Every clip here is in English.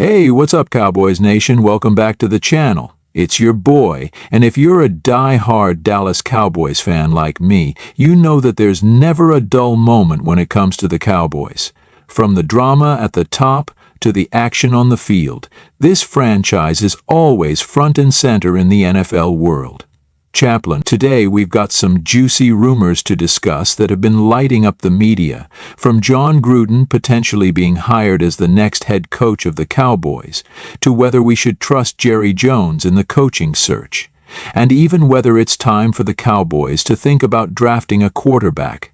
Hey, what's up, Cowboys Nation? Welcome back to the channel. It's your boy, and if you're a die-hard Dallas Cowboys fan like me, you know that there's never a dull moment when it comes to the Cowboys. From the drama at the top to the action on the field, this franchise is always front and center in the NFL world. Chaplain, today we've got some juicy rumors to discuss that have been lighting up the media, from Jon Gruden potentially being hired as the next head coach of the Cowboys, to whether we should trust Jerry Jones in the coaching search, and even whether it's time for the Cowboys to think about drafting a quarterback.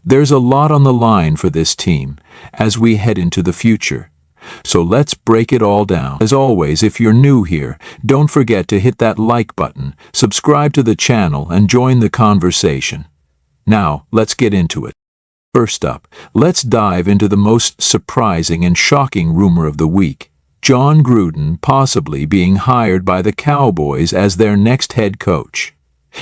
There's a lot on the line for this team as we head into the future. So let's break it all down. As always, if you're new here, don't forget to hit that like button, subscribe to the channel, and join the conversation. Now, let's get into it. First up, let's dive into the most surprising and shocking rumor of the week: Jon Gruden possibly being hired by the Cowboys as their next head coach.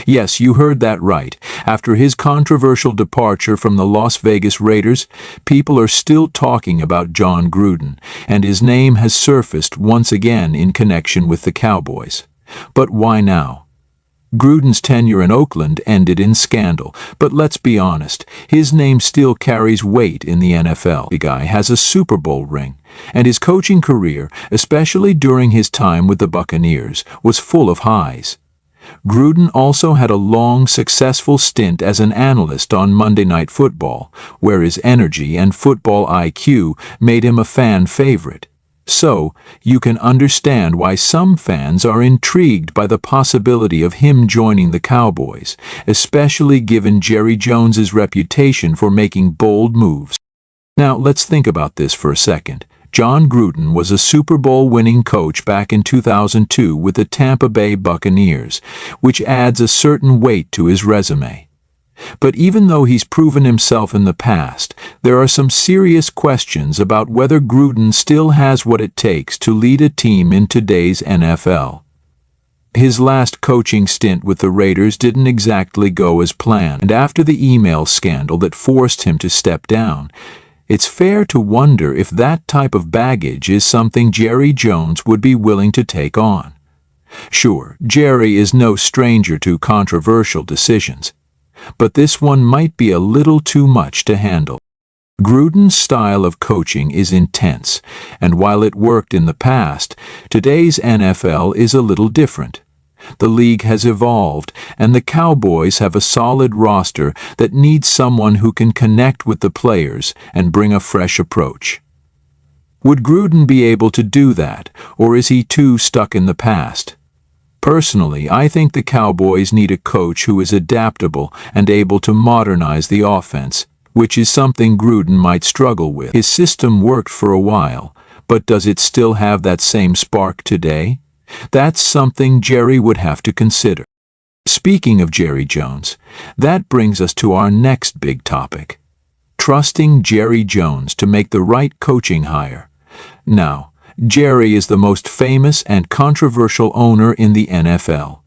Yes, you heard that right. After his controversial departure from the Las Vegas Raiders, people are still talking about Jon Gruden, and his name has surfaced once again in connection with the Cowboys. But why now? Gruden's tenure in Oakland ended in scandal, but let's be honest, his name still carries weight in the NFL. The guy has a Super Bowl ring, and his coaching career, especially during his time with the Buccaneers, was full of highs. Gruden also had a long, successful stint as an analyst on Monday Night Football, where his energy and football IQ made him a fan favorite. So, you can understand why some fans are intrigued by the possibility of him joining the Cowboys, especially given Jerry Jones's reputation for making bold moves. Now, let's think about this for a second. Jon Gruden was a Super Bowl winning coach back in 2002 with the Tampa Bay Buccaneers, which adds a certain weight to his resume. But even though he's proven himself in the past, there are some serious questions about whether Gruden still has what it takes to lead a team in today's NFL. His last coaching stint with the Raiders didn't exactly go as planned, and after the email scandal that forced him to step down, it's fair to wonder if that type of baggage is something Jerry Jones would be willing to take on. Sure, Jerry is no stranger to controversial decisions, but this one might be a little too much to handle. Gruden's style of coaching is intense, and while it worked in the past, today's NFL is a little different. The league has evolved, and the Cowboys have a solid roster that needs someone who can connect with the players and bring a fresh approach. Would Gruden be able to do that, or is he too stuck in the past? Personally, I think the Cowboys need a coach who is adaptable and able to modernize the offense, which is something Gruden might struggle with. His system worked for a while, but does it still have that same spark today? That's something Jerry would have to consider. Speaking of Jerry Jones, that brings us to our next big topic: trusting Jerry Jones to make the right coaching hire. Now, Jerry is the most famous and controversial owner in the NFL.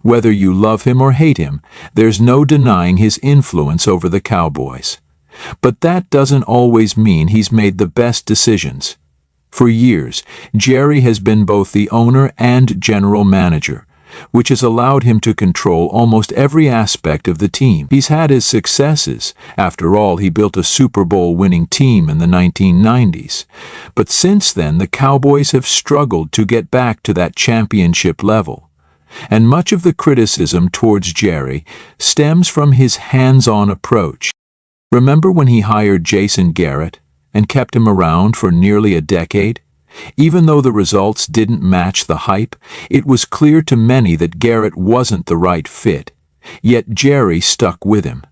Whether you love him or hate him, there's no denying his influence over the Cowboys. But that doesn't always mean he's made the best decisions. For years, Jerry has been both the owner and general manager, which has allowed him to control almost every aspect of the team. He's had his successes. After all, he built a Super Bowl winning team in the 1990s. But since then, the Cowboys have struggled to get back to that championship level. And much of the criticism towards Jerry stems from his hands-on approach. Remember when he hired Jason Garrett and kept him around for nearly a decade? Even though the results didn't match the hype, it was clear to many that Garrett wasn't the right fit. Yet Jerry stuck with him.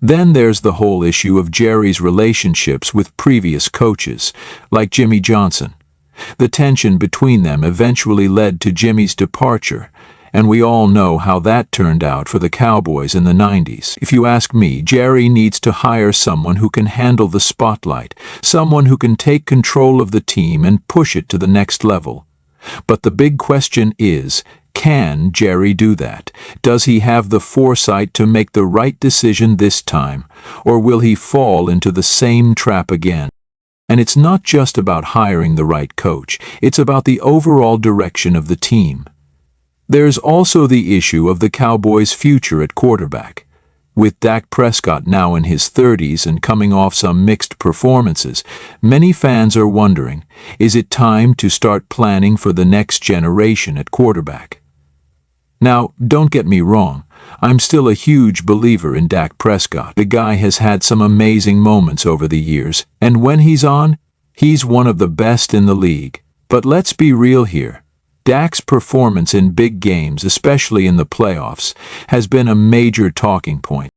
Then there's the whole issue of Jerry's relationships with previous coaches, like Jimmy Johnson. The tension between them eventually led to Jimmy's departure, and we all know how that turned out for the Cowboys in the 90s. If you ask me, Jerry needs to hire someone who can handle the spotlight, someone who can take control of the team and push it to the next level. But the big question is, can Jerry do that? Does he have the foresight to make the right decision this time, or will he fall into the same trap again? And it's not just about hiring the right coach, it's about the overall direction of the team. There's also the issue of the Cowboys' future at quarterback. With Dak Prescott now in his 30s and coming off some mixed performances, many fans are wondering, is it time to start planning for the next generation at quarterback? Now, don't get me wrong, I'm still a huge believer in Dak Prescott. The guy has had some amazing moments over the years, and when he's on, he's one of the best in the league. But let's be real here. Dak's performance in big games, especially in the playoffs, has been a major talking point.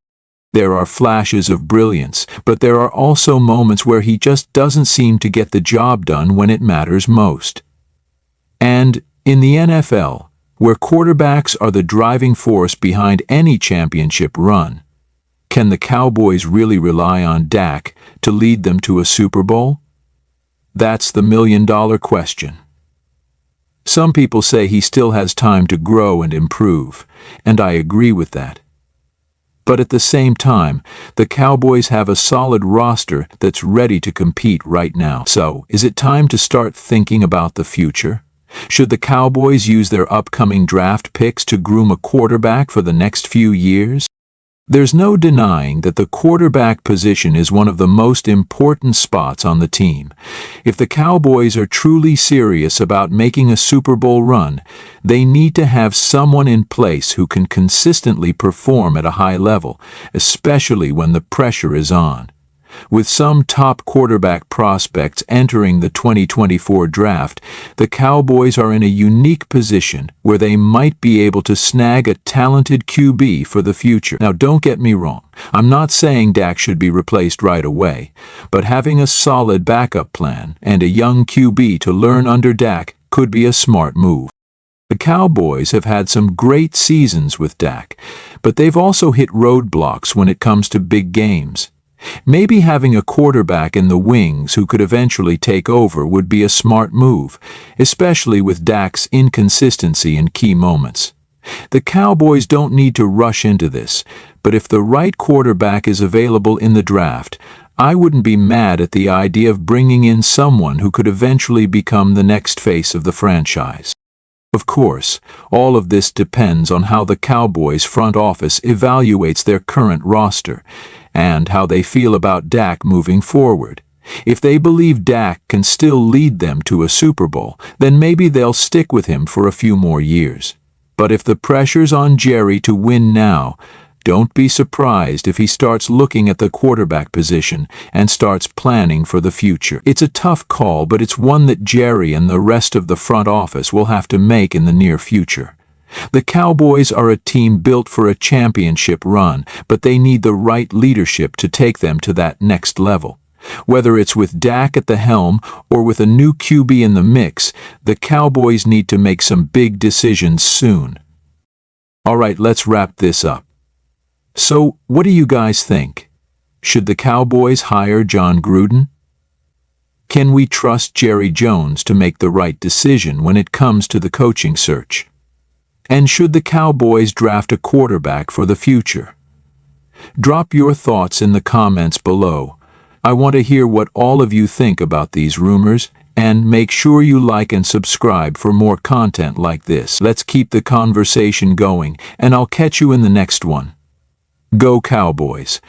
There are flashes of brilliance, but there are also moments where he just doesn't seem to get the job done when it matters most. And in the NFL, where quarterbacks are the driving force behind any championship run, can the Cowboys really rely on Dak to lead them to a Super Bowl? That's the million-dollar question. Some people say he still has time to grow and improve, and I agree with that. But at the same time, the Cowboys have a solid roster that's ready to compete right now. So, is it time to start thinking about the future? Should the Cowboys use their upcoming draft picks to groom a quarterback for the next few years? There's no denying that the quarterback position is one of the most important spots on the team. If the Cowboys are truly serious about making a Super Bowl run, they need to have someone in place who can consistently perform at a high level, especially when the pressure is on. With some top quarterback prospects entering the 2024 draft, the Cowboys are in a unique position where they might be able to snag a talented QB for the future. Now, don't get me wrong. I'm not saying Dak should be replaced right away, but having a solid backup plan and a young QB to learn under Dak could be a smart move. The Cowboys have had some great seasons with Dak, but they've also hit roadblocks when it comes to big games. Maybe having a quarterback in the wings who could eventually take over would be a smart move, especially with Dak's inconsistency in key moments. The Cowboys don't need to rush into this, but if the right quarterback is available in the draft, I wouldn't be mad at the idea of bringing in someone who could eventually become the next face of the franchise. Of course, all of this depends on how the Cowboys front office evaluates their current roster and how they feel about Dak moving forward. If they believe Dak can still lead them to a Super Bowl, then maybe they'll stick with him for a few more years. But if the pressure's on Jerry to win now, don't be surprised if he starts looking at the quarterback position and starts planning for the future. It's a tough call, but it's one that Jerry and the rest of the front office will have to make in the near future. The Cowboys are a team built for a championship run, but they need the right leadership to take them to that next level. Whether it's with Dak at the helm or with a new QB in the mix, the Cowboys need to make some big decisions soon. All right, let's wrap this up. So, what do you guys think? Should the Cowboys hire Jon Gruden? Can we trust Jerry Jones to make the right decision when it comes to the coaching search? And should the Cowboys draft a quarterback for the future? Drop your thoughts in the comments below. I want to hear what all of you think about these rumors, and make sure you like and subscribe for more content like this. Let's keep the conversation going, and I'll catch you in the next one. Go Cowboys!